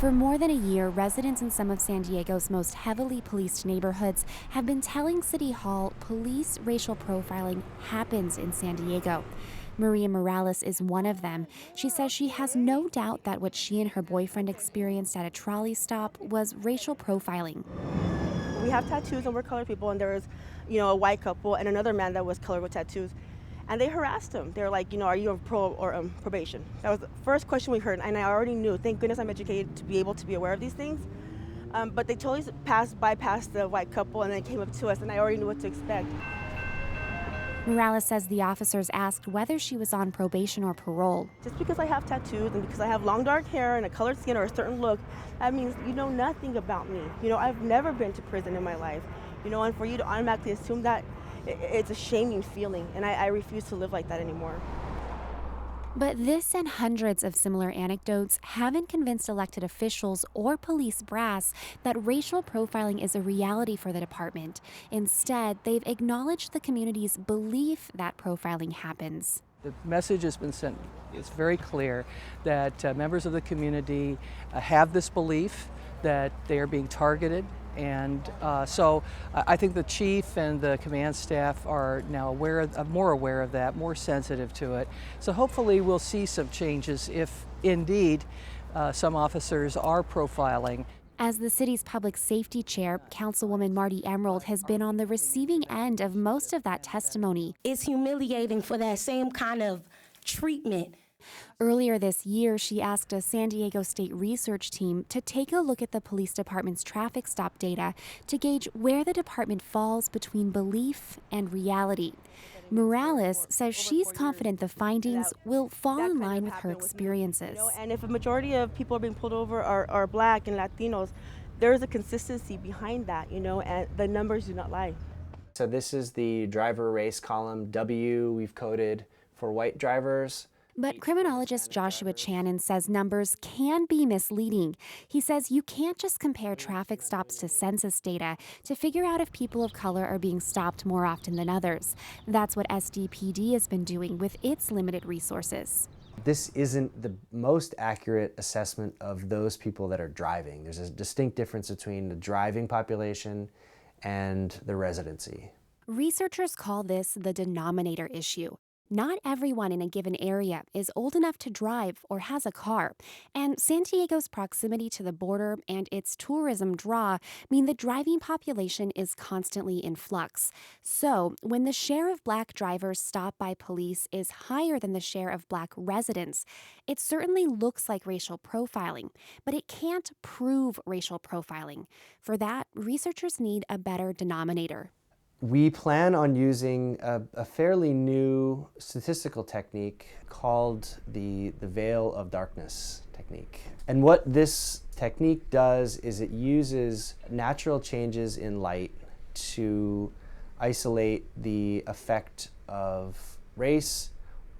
For more than a year, residents in some of San Diego's most heavily policed neighborhoods have been telling City Hall police racial profiling happens in San Diego. Maria Morales is one of them. She says she has no doubt that what she and her boyfriend experienced at a trolley stop was racial profiling. We have tattoos and we're colored people, and there was, a white couple and another man that was colored with tattoos. And they harassed him. They were like, are you on parole or probation? That was the first question we heard, and I already knew. Thank goodness I'm educated to be able to be aware of these things. But they totally bypassed the white couple and then came up to us, and I already knew what to expect. Morales says the officers asked whether she was on probation or parole. Just because I have tattoos and because I have long dark hair and a colored skin or a certain look, that means you know nothing about me. I've never been to prison in my life. And for you to automatically assume that, it's a shaming feeling, and I refuse to live like that anymore. But this and hundreds of similar anecdotes haven't convinced elected officials or police brass that racial profiling is a reality for the department. Instead, they've acknowledged the community's belief that profiling happens. The message has been sent. It's very clear that members of the community have this belief that they are being targeted. And so I think the chief and the command staff are now more aware of that, more sensitive to it. So hopefully we'll see some changes if indeed some officers are profiling. As the city's public safety chair, Councilwoman Marty Emerald has been on the receiving end of most of that testimony. It's humiliating for that same kind of treatment. Earlier this year, she asked a San Diego State research team to take a look at the police department's traffic stop data to gauge where the department falls between belief and reality. Morales says she's confident the findings will fall in line with her experiences. And if a majority of people are being pulled over are Black and Latinos, there's a consistency behind that, and the numbers do not lie. So this is the driver race column. W we've coded for white drivers. But criminologist Joshua Channon says numbers can be misleading. He says you can't just compare traffic stops to census data to figure out if people of color are being stopped more often than others. That's what SDPD has been doing with its limited resources. This isn't the most accurate assessment of those people that are driving. There's a distinct difference between the driving population and the residency. Researchers call this the denominator issue. Not everyone in a given area is old enough to drive or has a car, and San Diego's proximity to the border and its tourism draw mean the driving population is constantly in flux. So, when the share of Black drivers stopped by police is higher than the share of Black residents, it certainly looks like racial profiling, but it can't prove racial profiling. For that, researchers need a better denominator. We plan on using a fairly new statistical technique called the veil of darkness technique. And what this technique does is it uses natural changes in light to isolate the effect of race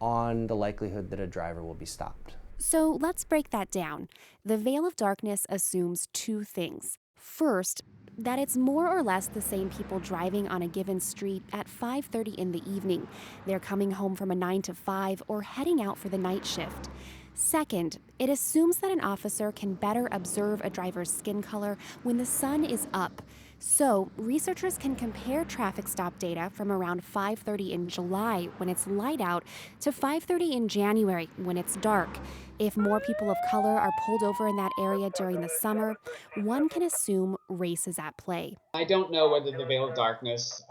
on the likelihood that a driver will be stopped. So let's break that down. The veil of darkness assumes two things. First, that it's more or less the same people driving on a given street at 5:30 in the evening. They're coming home from a 9 to 5 or heading out for the night shift. Second, it assumes that an officer can better observe a driver's skin color when the sun is up. So, researchers can compare traffic stop data from around 5:30 in July when it's light out to 5:30 in January when it's dark. If more people of color are pulled over in that area during the summer, one can assume race is at play. I don't know whether the veil of darkness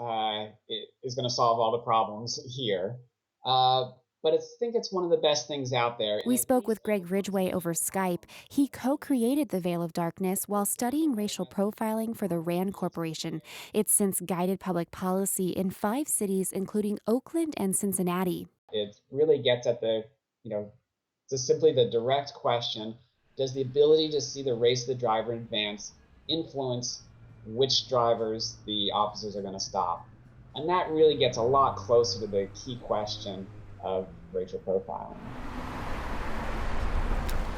is going to solve all the problems here, but I think it's one of the best things out there. We spoke with Greg Ridgway over Skype. He co-created the Veil of Darkness while studying racial profiling for the RAND Corporation. It's since guided public policy in 5 cities, including Oakland and Cincinnati. It really gets at just simply the direct question, does the ability to see the race of the driver in advance influence which drivers the officers are going to stop? And that really gets a lot closer to the key question of racial profiling.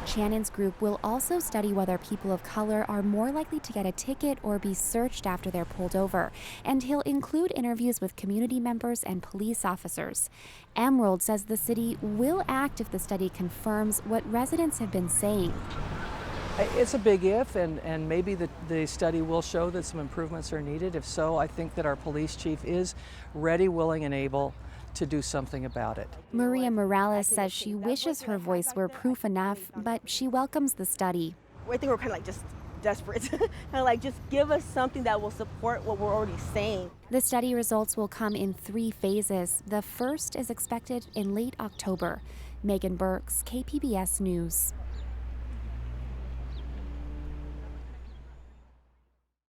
Channon's group will also study whether people of color are more likely to get a ticket or be searched after they're pulled over, and he'll include interviews with community members and police officers. Emerald says the city will act if the study confirms what residents have been saying. It's a big if, and maybe the study will show that some improvements are needed. If so, I think that our police chief is ready, willing, and able to do something about it. Maria Morales says she wishes her voice were proof enough, but she welcomes the study. I think we're kind of like just desperate. Kind of like, just give us something that will support what we're already saying. The study results will come in 3 phases. The first is expected in late October. Megan Burks, KPBS News.